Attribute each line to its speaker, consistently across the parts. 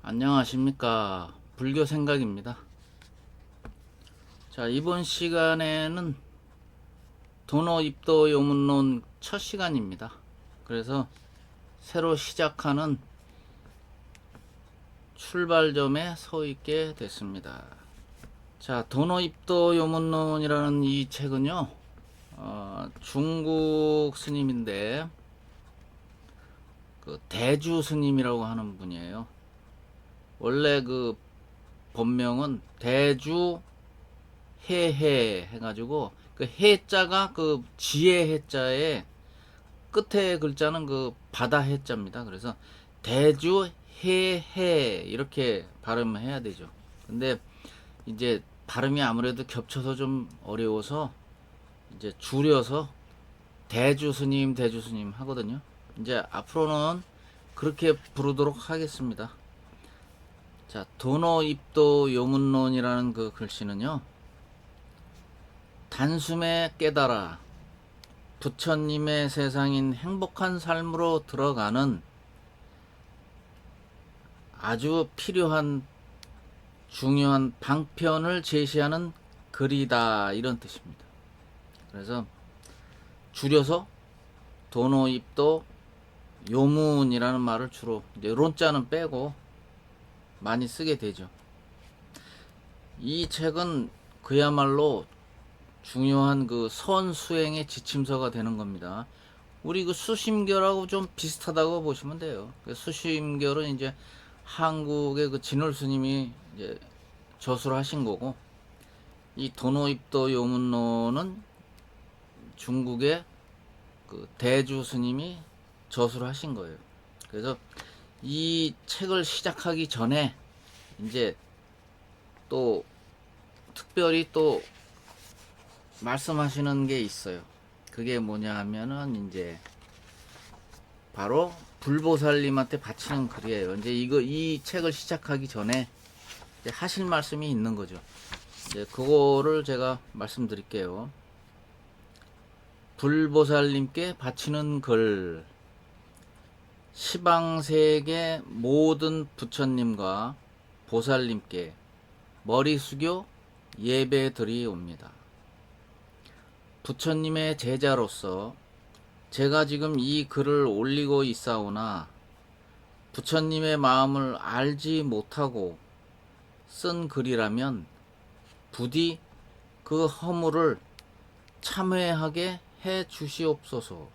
Speaker 1: 안녕하십니까. 불교 생각입니다. 자, 이번 시간에는 도노 입도 요문론 첫 시간입니다. 그래서 새로 시작하는 출발점에 서 있게 됐습니다. 자, 도노 입도 요문론이라는 이 책은요, 중국 스님인데, 그 대주 스님이라고 하는 분이에요. 원래 그 본명은 대주 해해 해가지고 그 해자가 그 지혜 해자에 끝에 글자는 그 바다 해자입니다. 그래서 대주 해해 이렇게 발음해야 되죠. 근데 이제 발음이 아무래도 겹쳐서 좀 어려워서 이제 줄여서 대주 스님 대주 스님 하거든요. 이제 앞으로는 그렇게 부르도록 하겠습니다. 자, 도노 입도 요문론이라는 그 글씨는요, 단숨에 깨달아 부처님의 세상인 행복한 삶으로 들어가는 아주 필요한 중요한 방편을 제시하는 글이다, 이런 뜻입니다. 그래서 줄여서 도노입도 요문이라는 말을 주로 이제 론자는 빼고 많이 쓰게 되죠. 이 책은 그야말로 중요한 그 선수행의 지침서가 되는 겁니다. 우리 그 수심결하고 좀 비슷하다고 보시면 돼요. 수심결은 이제 한국의 그 진월 스님이 이제 저수를 하신 거고, 이 도노입도 요문론은 중국의 그 대주 스님이 저수를 하신 거예요. 그래서 이 책을 시작하기 전에 이제 또 특별히 또 말씀하시는 게 있어요. 그게 뭐냐 하면은 이제 바로 불보살님한테 바치는 글이에요. 이제 이 책을 시작하기 전에 이제 하실 말씀이 있는 거죠. 이제 그거를 제가 말씀드릴게요. 불보살님께 바치는 글. 시방세계 모든 부처님과 보살님께 머리 숙여 예배드리옵니다. 부처님의 제자로서 제가 지금 이 글을 올리고 있사오나 부처님의 마음을 알지 못하고 쓴 글이라면 부디 그 허물을 참회하게 해 주시옵소서.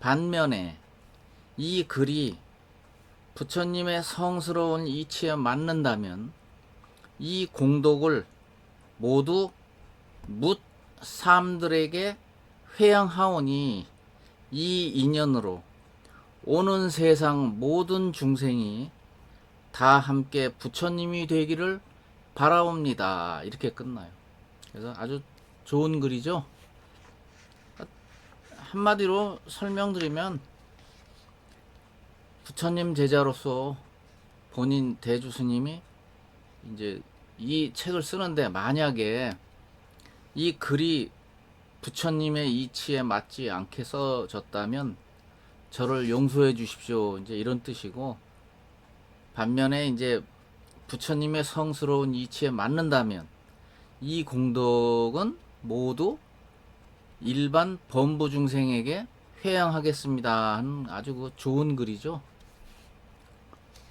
Speaker 1: 반면에 이 글이 부처님의 성스러운 이치에 맞는다면 이 공덕을 모두 묻 사람들에게 회양하오니 이 인연으로 오는 세상 모든 중생이 다 함께 부처님이 되기를 바라옵니다. 이렇게 끝나요. 그래서 아주 좋은 글이죠. 한마디로 설명드리면 부처님 제자로서 본인 대주 스님이 이제 이 책을 쓰는데 만약에 이 글이 부처님의 이치에 맞지 않게 써졌다면 저를 용서해 주십시오. 이제 이런 뜻이고, 반면에 이제 부처님의 성스러운 이치에 맞는다면 이 공덕은 모두 일반 범부 중생에게 회양하겠습니다 하는 아주 그 좋은 글이죠.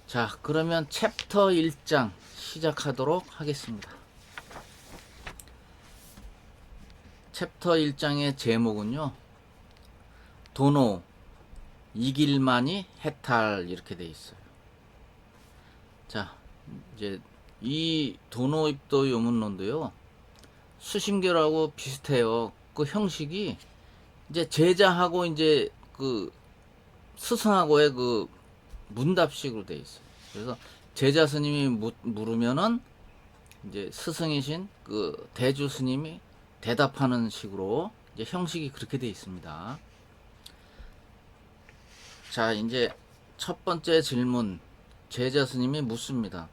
Speaker 1: 자, 그러면 챕터 1장 시작하도록 하겠습니다. 챕터 1장의 제목은요, 도노 이길만이 해탈 이렇게 돼 있어요. 자, 이제 이 도노입도 요문론도요, 수심결하고 비슷해요. 그 형식이 이제 제자하고 이제 그 스승하고의 그 문답식으로 돼 있어요. 그래서 제자 스님이 물으면은 이제 스승이신 그 대주 스님이 대답하는 식으로 이제 형식이 그렇게 돼 있습니다. 자, 이제 첫 번째 질문, 제자 스님이 묻습니다.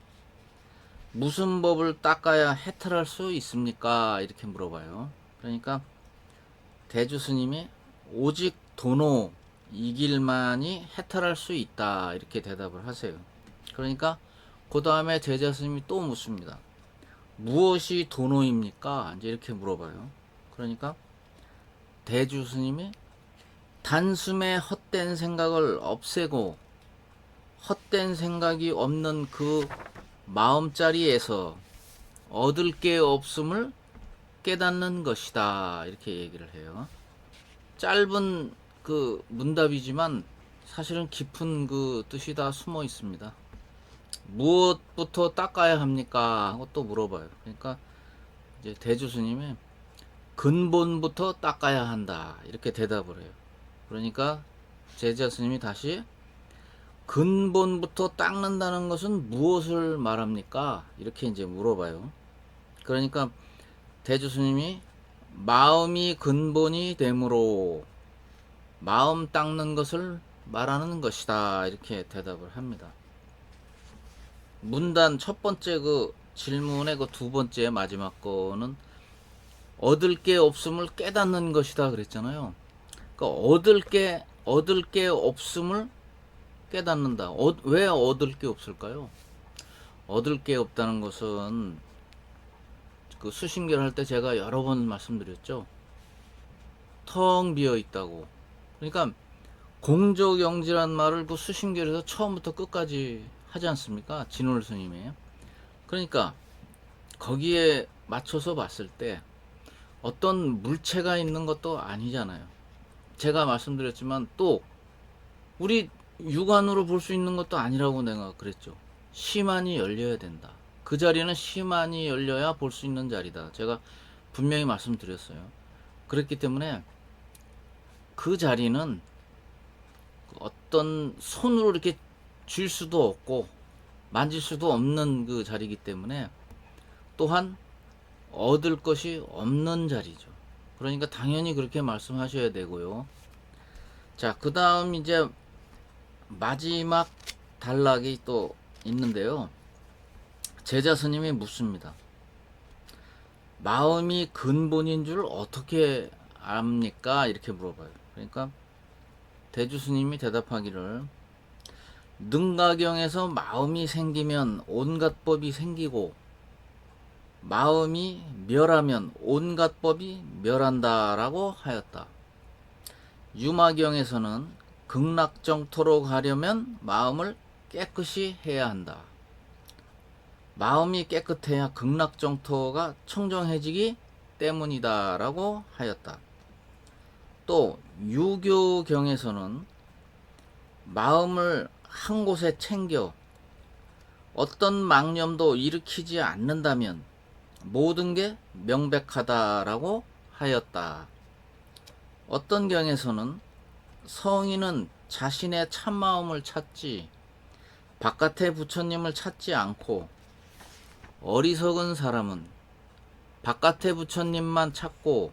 Speaker 1: 무슨 법을 닦아야 해탈할 수 있습니까? 이렇게 물어봐요. 그러니까 대주 스님이 오직 도노 이 길만이 해탈할 수 있다 이렇게 대답을 하세요. 그러니까 그 다음에 제자 스님이 또 묻습니다. 무엇이 도노입니까? 이제 이렇게 물어봐요. 그러니까 대주 스님이 단숨에 헛된 생각을 없애고 헛된 생각이 없는 그 마음자리에서 얻을 게 없음을 깨닫는 것이다. 이렇게 얘기를 해요. 짧은 그 문답이지만 사실은 깊은 그 뜻이 다 숨어 있습니다. 무엇부터 닦아야 합니까? 하고 또 물어봐요. 그러니까 이제 대주 스님이 근본부터 닦아야 한다. 이렇게 대답을 해요. 그러니까 제자 스님이 다시 근본부터 닦는다는 것은 무엇을 말합니까? 이렇게 이제 물어봐요. 그러니까 대주 스님이 마음이 근본이 되므로 마음 닦는 것을 말하는 것이다. 이렇게 대답을 합니다. 문단 첫 번째 그 질문의 그 두 번째 마지막 거는 얻을 게 없음을 깨닫는 것이다 그랬잖아요. 그러니까 얻을 게 없음을 깨닫는다. 왜 얻을 게 없을까요? 얻을 게 없다는 것은 그 수심계를 할 때 제가 여러 번 말씀드렸죠. 텅 비어 있다고. 그러니까 공적영지란 말을 그 수심계에서 처음부터 끝까지 하지 않습니까? 진월 스님이. 그러니까 거기에 맞춰서 봤을 때 어떤 물체가 있는 것도 아니잖아요. 제가 말씀드렸지만 또 우리 육안으로 볼 수 있는 것도 아니라고 내가 그랬죠. 시만이 열려야 된다. 그 자리는 시만이 열려야 볼 수 있는 자리다. 제가 분명히 말씀드렸어요. 그렇기 때문에 그 자리는 어떤 손으로 이렇게 쥘 수도 없고 만질 수도 없는 그 자리이기 때문에 또한 얻을 것이 없는 자리죠. 그러니까 당연히 그렇게 말씀하셔야 되고요. 자, 그 다음 이제 마지막 단락이 또 있는데요. 제자 스님이 묻습니다. 마음이 근본인 줄 어떻게 압니까? 이렇게 물어봐요. 그러니까 대주 스님이 대답하기를 능가경에서 마음이 생기면 온갖 법이 생기고 마음이 멸하면 온갖 법이 멸한다라고 하였다. 유마경에서는 극락정토로 가려면 마음을 깨끗이 해야 한다. 마음이 깨끗해야 극락정토가 청정해지기 때문이다 라고 하였다. 또 유교경에서는 마음을 한 곳에 챙겨 어떤 망념도 일으키지 않는다면 모든 게 명백하다라고 하였다. 어떤 경에서는 성인은 자신의 참마음을 찾지 바깥의 부처님을 찾지 않고 어리석은 사람은 바깥의 부처님만 찾고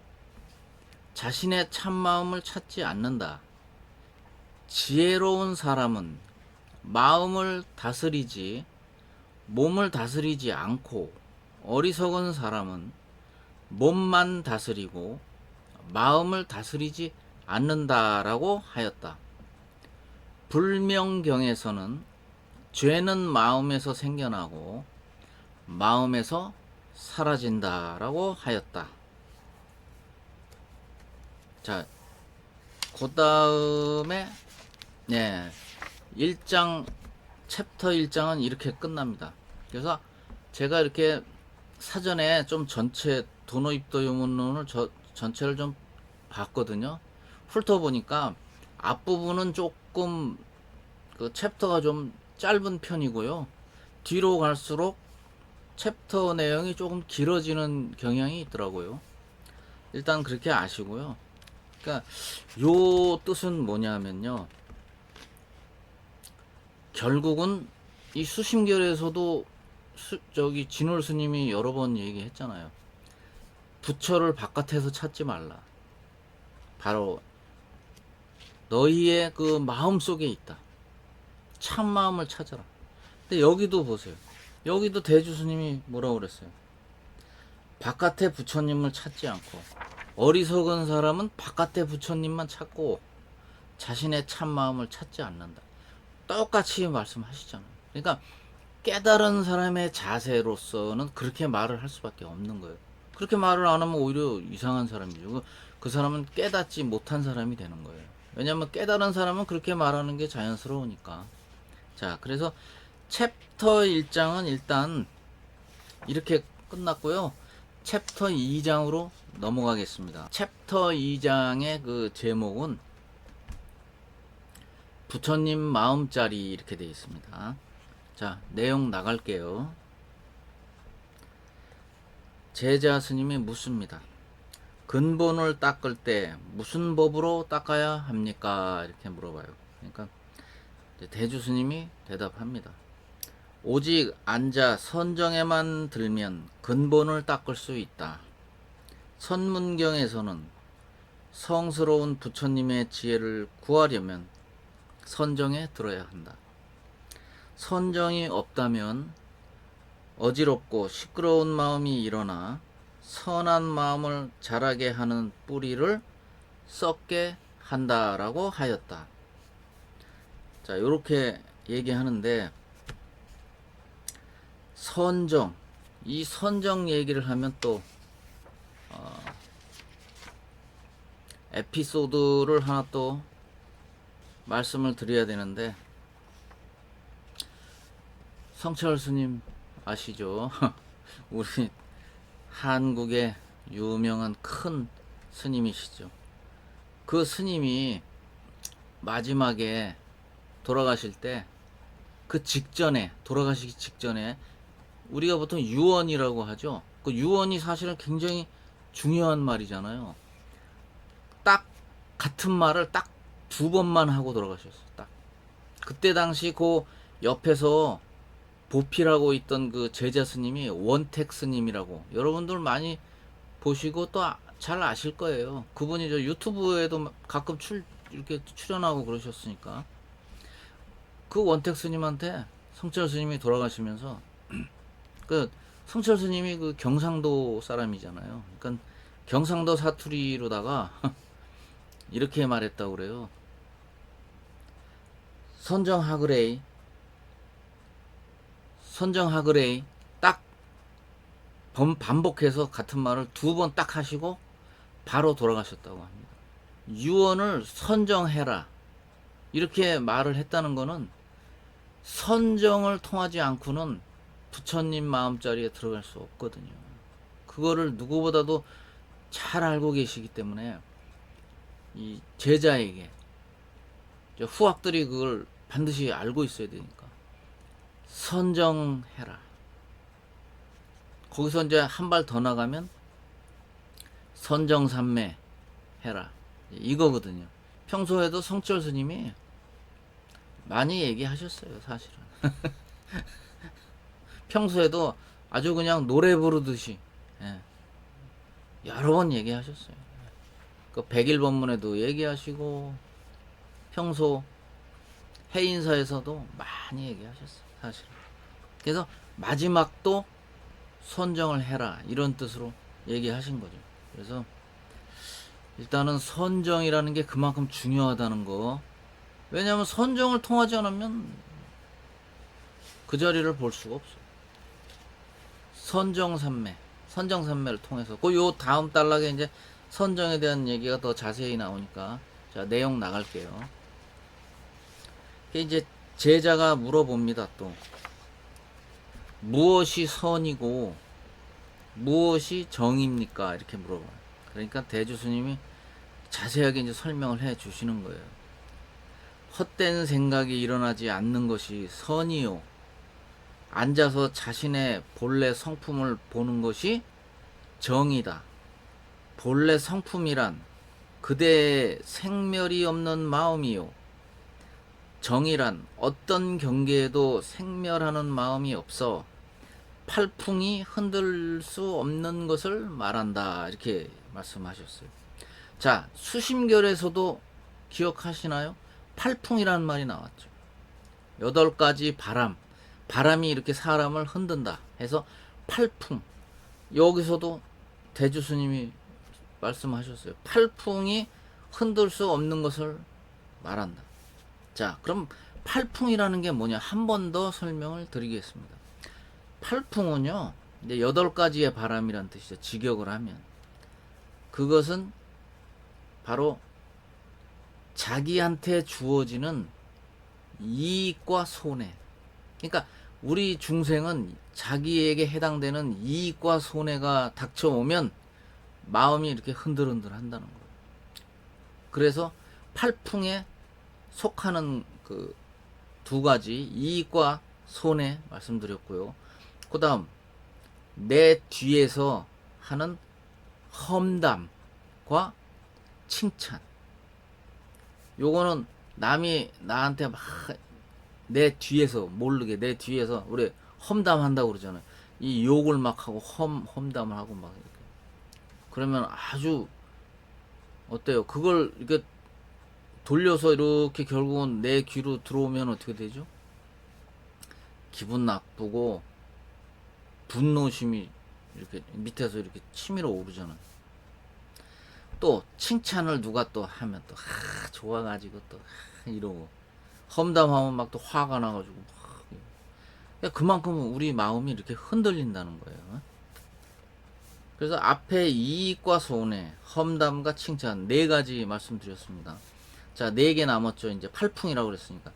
Speaker 1: 자신의 참마음을 찾지 않는다. 지혜로운 사람은 마음을 다스리지 몸을 다스리지 않고 어리석은 사람은 몸만 다스리고 마음을 다스리지 않는다라고 하였다. 불명경에서는 죄는 마음에서 생겨나고 마음에서 사라진다라고 하였다. 자, 그 다음에 1장 챕터 1장은 이렇게 끝납니다. 그래서 제가 이렇게 사전에 좀 전체 도노입도 유문론을 전체를 좀 봤거든요. 훑어보니까 앞부분은 조금 그 챕터가 좀 짧은 편이고요. 뒤로 갈수록 챕터 내용이 조금 길어지는 경향이 있더라고요. 일단 그렇게 아시고요. 그러니까 요 뜻은 뭐냐면요. 결국은 이 수심결에서도 저기 진월 스님이 여러 번 얘기했잖아요. 부처를 바깥에서 찾지 말라. 바로 너희의 그 마음 속에 있다. 참 마음을 찾아라. 근데 여기도 보세요. 여기도 대주 스님이 뭐라고 그랬어요? 바깥의 부처님을 찾지 않고 어리석은 사람은 바깥의 부처님만 찾고 자신의 참 마음을 찾지 않는다. 똑같이 말씀하시잖아요. 그러니까 깨달은 사람의 자세로서는 그렇게 말을 할 수밖에 없는 거예요. 그렇게 말을 안 하면 오히려 이상한 사람이죠. 그 사람은 깨닫지 못한 사람이 되는 거예요. 왜냐하면 깨달은 사람은 그렇게 말하는 게 자연스러우니까. 자, 그래서 챕터 1장은 일단 이렇게 끝났고요. 챕터 2장으로 넘어가겠습니다. 챕터 2장의 그 제목은 부처님 마음자리 이렇게 되어 있습니다. 자, 내용 나갈게요. 제자 스님이 묻습니다. 근본을 닦을 때 무슨 법으로 닦아야 합니까? 이렇게 물어봐요. 그러니까 대주 스님이 대답합니다. 오직 앉아 선정에만 들면 근본을 닦을 수 있다. 선문경에서는 성스러운 부처님의 지혜를 구하려면 선정에 들어야 한다. 선정이 없다면 어지럽고 시끄러운 마음이 일어나 선한 마음을 자라게 하는 뿌리를 썩게 한다라고 하였다. 자, 요렇게 얘기하는데 선정, 이 선정 얘기를 하면 또 에피소드를 하나 또 말씀을 드려야 되는데, 성철 스님 아시죠? 우리 한국의 유명한 큰 스님이시죠. 그 스님이 마지막에 돌아가실 때, 그 직전에, 돌아가시기 직전에 우리가 보통 유언이라고 하죠. 그 유언이 사실은 굉장히 중요한 말이잖아요. 딱 같은 말을 딱 2번만 하고 돌아가셨어요. 딱 그때 당시 그 옆에서 보필하고 있던 그 제자 스님이 원택 스님이라고, 여러분들 많이 보시고 또 잘 아실 거예요. 그분이 저 유튜브에도 가끔 이렇게 출연하고 그러셨으니까. 그 원택 스님한테 성철 스님이 돌아가시면서 그 성철 스님이 그 경상도 사람이잖아요. 그러니까 경상도 사투리로다가 이렇게 말했다고 그래요. 선정하그레이 딱 반복해서 같은 말을 2번 딱 하시고 바로 돌아가셨다고 합니다. 유언을 선정해라 이렇게 말을 했다는 거는 선정을 통하지 않고는 부처님 마음자리에 들어갈 수 없거든요. 그거를 누구보다도 잘 알고 계시기 때문에 이 제자에게, 후학들이 그걸 반드시 알고 있어야 되니까 선정해라. 거기서 이제 한 발 더 나가면 선정삼매 해라, 이거거든요. 평소에도 성철 스님이 많이 얘기하셨어요, 사실은. 평소에도 아주 그냥 노래 부르듯이, 예, 여러 번 얘기하셨어요. 그 백일법문에도 얘기하시고 평소 해인사에서도 많이 얘기하셨어요, 사실은. 그래서 마지막도 선정을 해라 이런 뜻으로 얘기하신 거죠. 그래서 일단은 선정이라는 게 그만큼 중요하다는 거. 왜냐하면 선정을 통하지 않으면 그 자리를 볼 수가 없어요. 선정삼매를 통해서 요 다음 단락에 이제 선정에 대한 얘기가 더 자세히 나오니까, 자, 내용 나갈게요. 이제 제자가 물어봅니다. 또 무엇이 선이고 무엇이 정입니까? 이렇게 물어봐요. 그러니까 대주 스님이 자세하게 이제 설명을 해 주시는 거예요. 헛된 생각이 일어나지 않는 것이 선이요, 앉아서 자신의 본래 성품을 보는 것이 정이다. 본래 성품이란 그대의 생멸이 없는 마음이요, 정이란 어떤 경계에도 생멸하는 마음이 없어 팔풍이 흔들 수 없는 것을 말한다. 이렇게 말씀하셨어요. 자, 수심결에서도 기억하시나요? 팔풍이라는 말이 나왔죠. 8가지 바람이 이렇게 사람을 흔든다 해서 팔풍. 여기서도 대주 스님이 말씀하셨어요. 팔풍이 흔들 수 없는 것을 말한다. 자, 그럼 팔풍이라는 게 뭐냐, 한 번 더 설명을 드리겠습니다. 팔풍은요, 이제 8가지의 바람이란 뜻이죠. 직역을 하면. 그것은 바로 자기한테 주어지는 이익과 손해. 그러니까 우리 중생은 자기에게 해당되는 이익과 손해가 닥쳐오면 마음이 이렇게 흔들흔들 한다는 거예요. 그래서 팔풍에 속하는 그 2가지, 이익과 손해 말씀드렸고요. 그 다음, 내 뒤에서 하는 험담과 칭찬. 요거는 남이 나한테 막 내 뒤에서, 모르게 내 뒤에서 우리 험담한다고 그러잖아요. 이 욕을 막 하고 험담을 하고 막 이렇게. 그러면 아주 어때요? 그걸 이렇게 돌려서 이렇게 결국은 내 귀로 들어오면 어떻게 되죠? 기분 나쁘고 분노심이 이렇게 밑에서 이렇게 치밀어 오르잖아요. 또 칭찬을 누가 또 하면 또 좋아가지고 또 이러고, 험담하면 막 또 화가 나가지고 그만큼 우리 마음이 이렇게 흔들린다는 거예요. 그래서 앞에 이익과 손해, 험담과 칭찬 4가지 말씀드렸습니다. 자, 4개 남았죠. 이제 팔풍이라고 그랬으니까.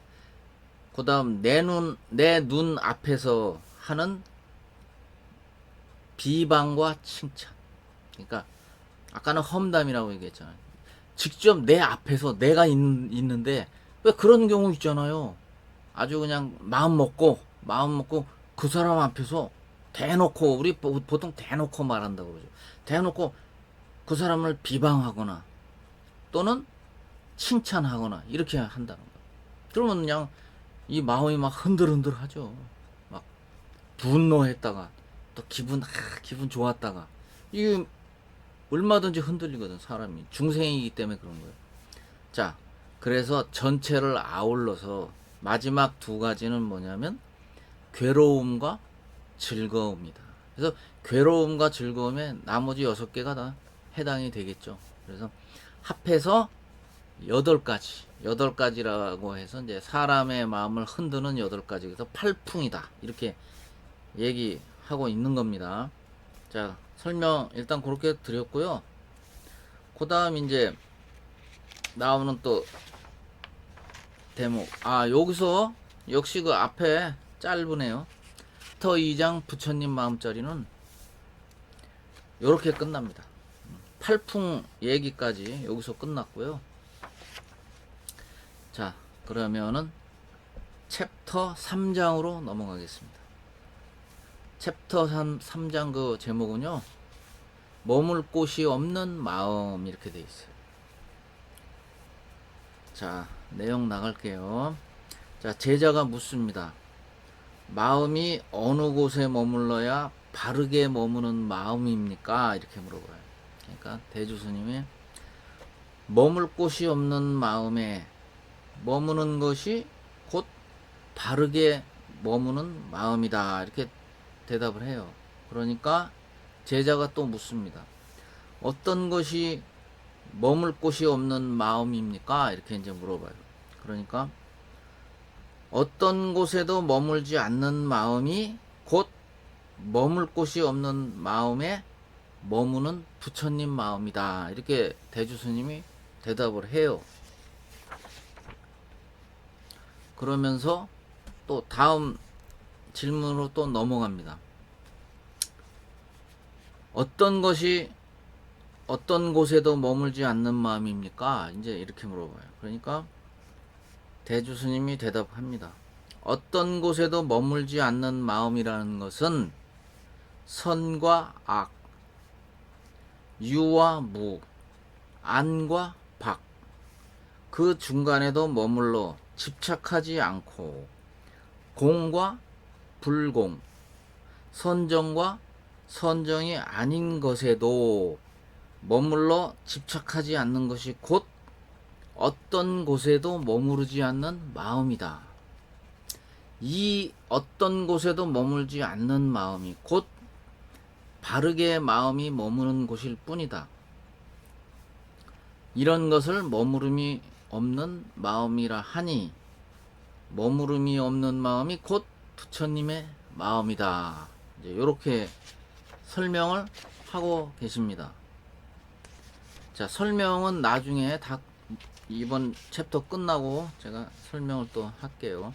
Speaker 1: 그 다음 내 눈 앞에서 하는 비방과 칭찬. 그러니까 아까는 험담이라고 얘기했잖아요. 직접 내 앞에서 내가 있는데 왜 그런 경우 있잖아요. 아주 그냥 마음 먹고 그 사람 앞에서 대놓고, 우리 보통 대놓고 말한다고 그러죠. 대놓고 그 사람을 비방하거나 또는 칭찬하거나 이렇게 한다는 거예요. 그러면 그냥 이 마음이 막 흔들흔들 하죠. 막 분노했다가 또 기분 좋았다가, 이게 얼마든지 흔들리거든, 사람이. 중생이기 때문에 그런 거예요. 자, 그래서 전체를 아울러서 마지막 2가지는 뭐냐면 괴로움과 즐거움이다. 그래서 괴로움과 즐거움에 나머지 6개가 다 해당이 되겠죠. 그래서 합해서 8가지라고 해서 이제 사람의 마음을 흔드는 8가지. 그래서 팔풍이다, 이렇게 얘기하고 있는 겁니다. 자, 설명 일단 그렇게 드렸고요. 그 다음 이제 나오는 또 대목. 여기서 역시 그 앞에 짧으네요. 터 2장 부처님 마음자리는 요렇게 끝납니다. 팔풍 얘기까지 여기서 끝났고요. 자, 그러면은 챕터 3장으로 넘어가겠습니다. 챕터 3장 그 제목은요, 머물 곳이 없는 마음, 이렇게 돼 있어요. 자, 내용 나갈게요. 자, 제자가 묻습니다. 마음이 어느 곳에 머물러야 바르게 머무는 마음입니까? 이렇게 물어봐요. 그러니까 대주스님이 머물 곳이 없는 마음에 머무는 것이 곧 바르게 머무는 마음이다, 이렇게 대답을 해요. 그러니까 제자가 또 묻습니다. 어떤 것이 머물 곳이 없는 마음입니까? 이렇게 이제 물어봐요. 그러니까 어떤 곳에도 머물지 않는 마음이 곧 머물 곳이 없는 마음에 머무는 부처님 마음이다, 이렇게 대주스님이 대답을 해요. 그러면서 또 다음 질문으로 또 넘어갑니다. 어떤 것이 어떤 곳에도 머물지 않는 마음입니까? 이제 이렇게 물어봐요. 그러니까 대주스님이 대답합니다. 어떤 곳에도 머물지 않는 마음이라는 것은 선과 악, 유와 무, 안과 박, 그 중간에도 머물러 집착하지 않고 공과 불공, 선정과 선정이 아닌 것에도 머물러 집착하지 않는 것이 곧 어떤 곳에도 머무르지 않는 마음이다. 이 어떤 곳에도 머물지 않는 마음이 곧 바르게 마음이 머무는 곳일 뿐이다. 이런 것을 머무름이 없는 마음이라 하니 머무름이 없는 마음이 곧 부처님의 마음이다. 이제 이렇게 설명을 하고 계십니다. 자, 설명은 나중에 다 이번 챕터 끝나고 제가 설명을 또 할게요.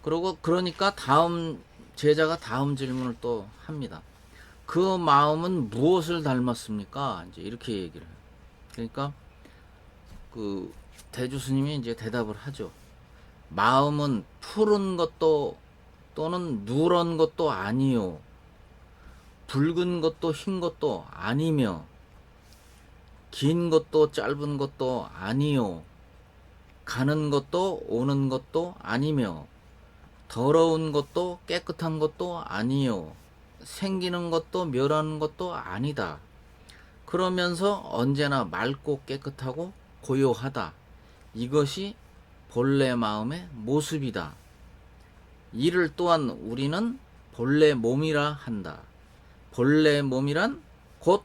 Speaker 1: 그러니까 다음 제자가 다음 질문을 또 합니다. 그 마음은 무엇을 닮았습니까? 이제 이렇게 얘기를 해요. 그러니까 그 대주 스님이 이제 대답을 하죠. 마음은 푸른 것도 또는 누런 것도 아니요, 붉은 것도 흰 것도 아니며, 긴 것도 짧은 것도 아니요, 가는 것도 오는 것도 아니며, 더러운 것도 깨끗한 것도 아니요, 생기는 것도 멸하는 것도 아니다. 그러면서 언제나 맑고 깨끗하고 고요하다. 이것이 본래 마음의 모습이다. 이를 또한 우리는 본래 몸이라 한다. 본래 몸이란 곧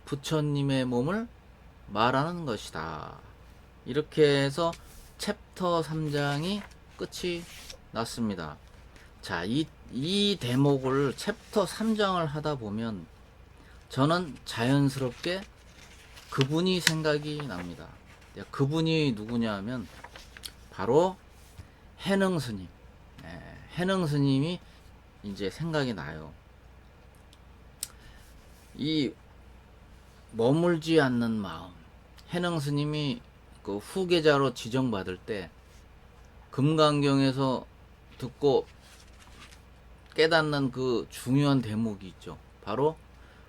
Speaker 1: 부처님의 몸을 말하는 것이다. 이렇게 해서 챕터 3장이 끝이 났습니다. 자, 이 대목을 챕터 3장을 하다 보면 저는 자연스럽게 그분이 생각이 납니다. 그분이 누구냐 하면 바로 해능 스님. 해능 스님이 이제 생각이 나요. 이 머물지 않는 마음. 해능 스님이 그 후계자로 지정받을 때 금강경에서 듣고 깨닫는 그 중요한 대목이 있죠. 바로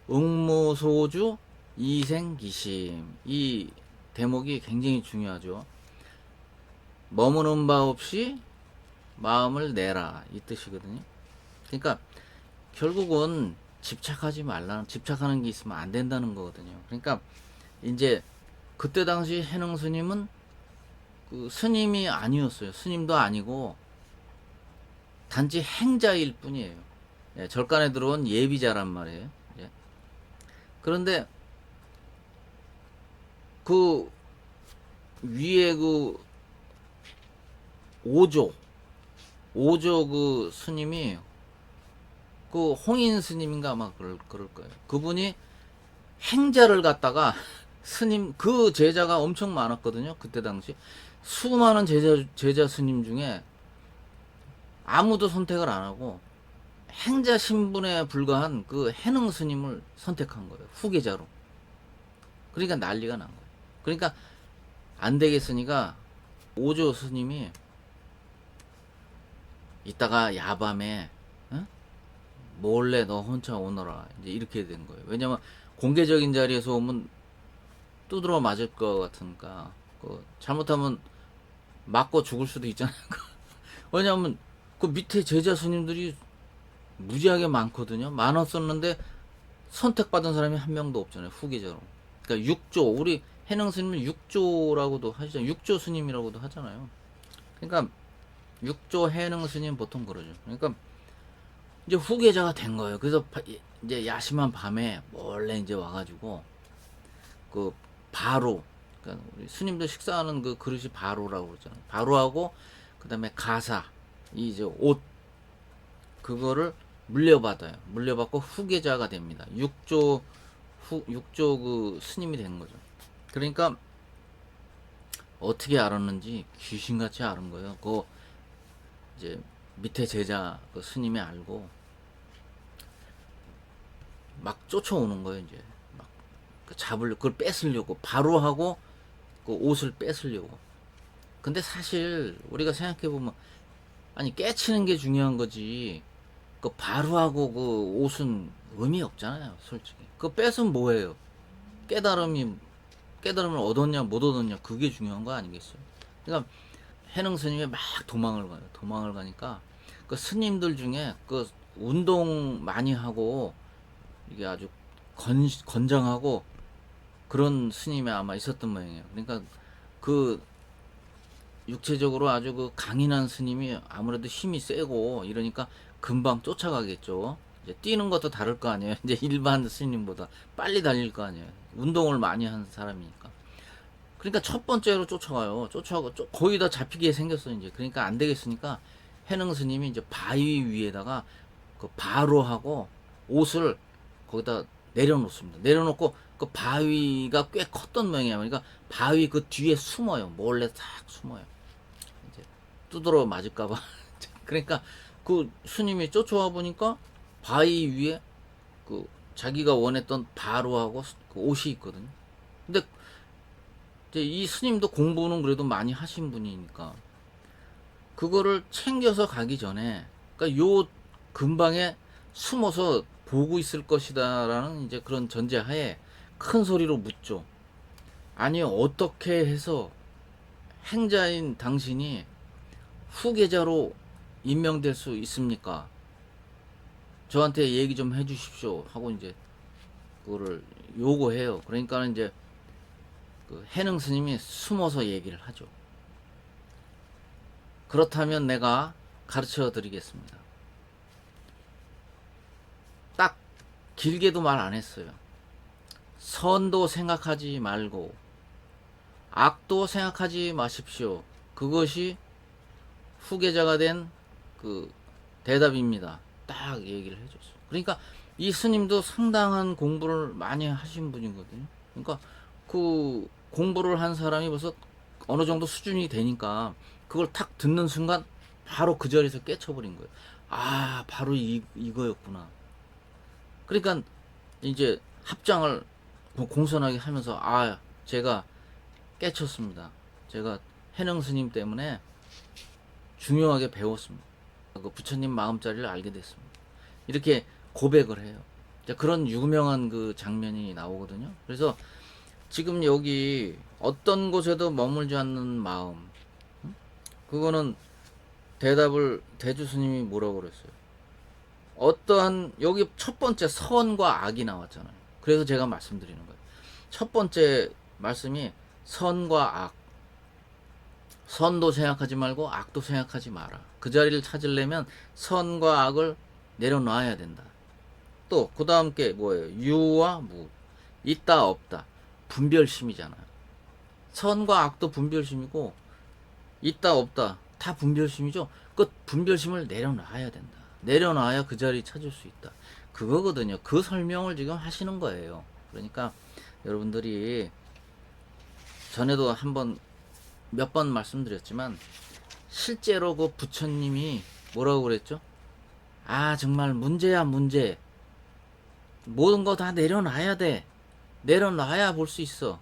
Speaker 1: 응무소주 이생기심. 이 대목이 굉장히 중요하죠. 머무는 바 없이 마음을 내라, 이 뜻이거든요. 그러니까 결국은 집착하는 게 있으면 안 된다는 거거든요. 그러니까 이제 그때 당시 해능 스님은 그 스님이 아니었어요. 스님도 아니고 단지 행자일 뿐이에요. 예, 절간에 들어온 예비자란 말이에요. 예. 그런데 그 위에 그 오조 그 스님이 그 홍인 스님인가 아마 그럴 거예요. 그분이 행자를 갖다가 스님 그 제자가 엄청 많았거든요. 그때 당시 수많은 제자 스님 중에 아무도 선택을 안 하고 행자 신분에 불과한 그 해능 스님을 선택한 거예요. 후계자로. 그러니까 난리가 난 거예요. 그러니까 안 되겠으니까 오조 스님이 이따가 야밤에 몰래 너 혼자 오너라, 이제 이렇게 된 거예요. 왜냐면 공개적인 자리에서 오면 두드러 맞을 것 같으니까 잘못하면 맞고 죽을 수도 있잖아요. 왜냐면 그 밑에 제자 스님들이 무지하게 많거든요. 많았었는데 선택받은 사람이 한 명도 없잖아요. 후계자로. 그러니까 육조, 우리 해능 스님은 육조라고도 하시잖아요. 육조 스님이라고도 하잖아요. 그러니까 육조 해능 스님 보통 그러죠. 그러니까 이제 후계자가 된 거예요. 그래서 이제 야심한 밤에 몰래 이제 와가지고 그 바로, 그러니까 우리 스님들 식사하는 그 그릇이 바로라고 그러잖아요. 바로하고 그다음에 가사, 이 이제 옷, 그거를 물려받아요. 물려받고 후계자가 됩니다. 육조 그 스님이 된 거죠. 그러니까 어떻게 알았는지 귀신같이 알은 거예요. 그 이제 밑에 제자 그 스님이 알고 막 쫓아오는 거예요. 이제 막 잡으려고, 그걸 뺏으려고, 바로 하고 그 옷을 뺏으려고. 근데 사실 우리가 생각해 보면, 아니 깨치는 게 중요한 거지, 그 바로 하고 그 옷은 의미 없잖아요. 솔직히 그거 뺏으면 뭐해요? 깨달음을 얻었냐 못 얻었냐, 그게 중요한 거 아니겠어요? 그러니까 해능 스님이 막 도망을 가요. 도망을 가니까 그 스님들 중에 그 운동 많이 하고 이게 아주 건장하고 그런 스님이 아마 있었던 모양이에요. 그러니까 그 육체적으로 아주 그 강인한 스님이 아무래도 힘이 세고 이러니까 금방 쫓아가겠죠. 이제 뛰는 것도 다를 거 아니에요. 이제 일반 스님보다 빨리 달릴 거 아니에요. 운동을 많이 한 사람이니까. 그러니까 첫 번째로 쫓아가요. 쫓아가고 거의 다 잡히게 생겼어 이제. 그러니까 안 되겠으니까 해능 스님이 이제 바위 위에다가 그 바로하고 옷을 거기다 내려놓습니다. 내려놓고 그 바위가 꽤 컸던 모양이야. 그러니까 바위 그 뒤에 숨어요. 몰래 싹 숨어요. 이제 두드러 맞을까봐. 그러니까 그 스님이 쫓아와 보니까 바위 위에 그 자기가 원했던 바로하고 그 옷이 있거든요. 근데 이제 이 스님도 공부는 그래도 많이 하신 분이니까 그거를 챙겨서 가기 전에, 그러니까 요 근방에 숨어서 보고 있을 것이다라는 이제 그런 전제하에 큰 소리로 묻죠. 아니 어떻게 해서 행자인 당신이 후계자로 임명될 수 있습니까? 저한테 얘기 좀 해주십시오 하고 이제 그거를 요구해요. 그러니까 이제 그 해능 스님이 숨어서 얘기를 하죠. 그렇다면 내가 가르쳐 드리겠습니다. 딱 길게도 말 안 했어요. 선도 생각하지 말고 악도 생각하지 마십시오. 그것이 후계자가 된 그 대답입니다. 딱 얘기를 해줬어요. 그러니까 이 스님도 상당한 공부를 많이 하신 분이거든요. 그러니까 그 공부를 한 사람이 벌써 어느 정도 수준이 되니까 그걸 탁 듣는 순간 바로 그 자리에서 깨쳐버린 거예요. 아, 바로 이거였구나. 그러니까 이제 합장을 공손하게 하면서, 아, 제가 깨쳤습니다. 제가 해능 스님 때문에 중요하게 배웠습니다. 그 부처님 마음자리를 알게 됐습니다. 이렇게 고백을 해요. 그런 유명한 그 장면이 나오거든요. 그래서 지금 여기 어떤 곳에도 머물지 않는 마음, 그거는 대답을 대주 스님이 뭐라고 그랬어요? 어떠한, 여기 첫 번째 선과 악이 나왔잖아요. 그래서 제가 말씀드리는 거예요. 첫 번째 말씀이 선과 악. 선도 생각하지 말고 악도 생각하지 마라. 그 자리를 찾으려면 선과 악을 내려놔야 된다. 또 그 다음 게 뭐예요? 유와 무. 있다 없다. 분별심이잖아요. 선과 악도 분별심이고 있다 없다 다 분별심이죠. 그 분별심을 내려놔야 된다. 내려놔야 그 자리 찾을 수 있다. 그거거든요. 그 설명을 지금 하시는 거예요. 그러니까 여러분들이 전에도 몇 번 말씀드렸지만 실제로 그 부처님이 뭐라고 그랬죠? 아, 정말 문제야 문제. 모든 거 다 내려놔야 돼. 내려놔야 볼 수 있어.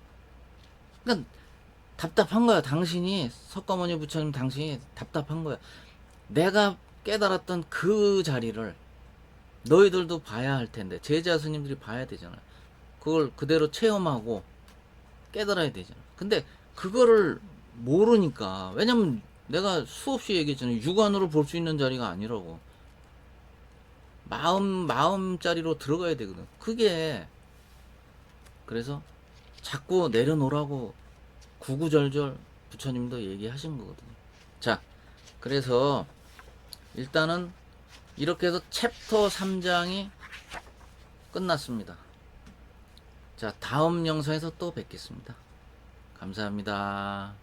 Speaker 1: 그러니까 답답한 거야. 당신이, 석가모니 부처님 당신이 답답한 거야. 내가 깨달았던 그 자리를 너희들도 봐야 할 텐데, 제자 스님들이 봐야 되잖아. 그걸 그대로 체험하고 깨달아야 되잖아. 근데 그거를 모르니까, 왜냐면 내가 수없이 얘기했잖아요. 육안으로 볼 수 있는 자리가 아니라고. 마음자리로 들어가야 되거든. 그게, 그래서 자꾸 내려놓으라고 구구절절 부처님도 얘기하신 거거든요. 자, 그래서 일단은 이렇게 해서 챕터 3장이 끝났습니다. 자, 다음 영상에서 또 뵙겠습니다. 감사합니다.